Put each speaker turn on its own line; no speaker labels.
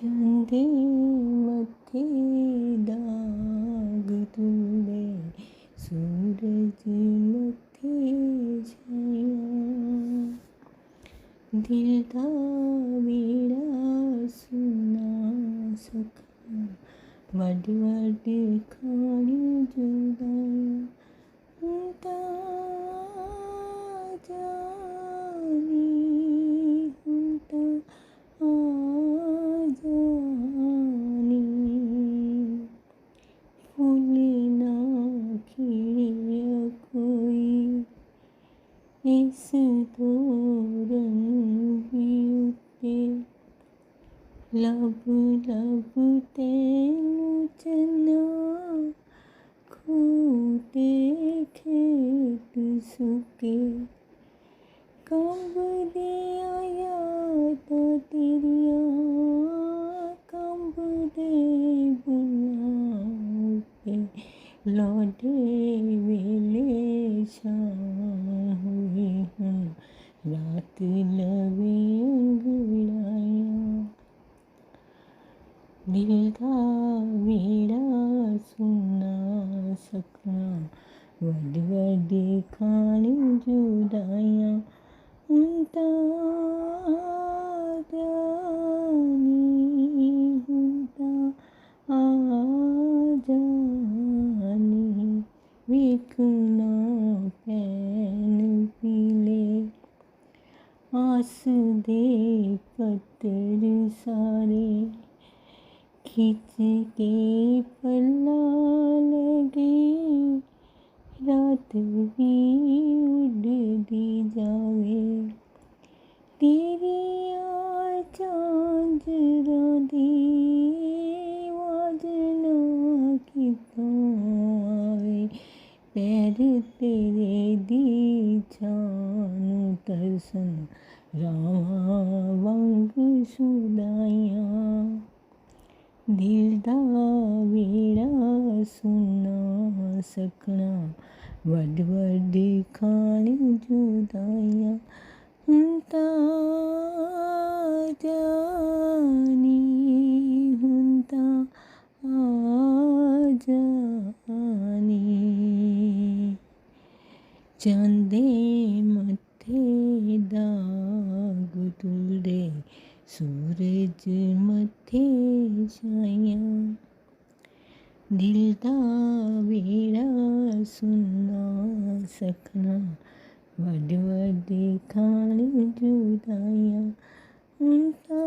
चंदे मथे दाग तुले सूरज मथे छाया दिल दा मेरा सुना सखा वड वड खानी जुदाया ता जानी हुंता आ जानी फूल ना खिड़िया कोई इस तोरण भी उते लब लब तेनू चन्ना खूटे खेत सुके कंब दिया यादां तेरियां कंब दे बुलां पे लौटे वेले शाम हुई हूँ रात लवे अंगड़ाइयां दिल दा मेरा सुना सपना वड वड खानी जुदाइयां हुंता जानी हुंता आ जानी वेखना पैन पीले आस दे पत्तर सारे खिच के पल्ला लगे रात भी उड़दी जावे तेरिया झांजरां दी वाजना कितों आवे पैर तेरे दी छानू तरसन रावां वांग सुदाइयां दिल दा मेरा सुना सकना वड वड खानी जुदाइयां हुंता जानी हुंता आ जानी चंदे मथे दाग तुले सूरज मथे छाया दिल दा मेरा सुना सकना वड वड खानी जुदाइयां हुंता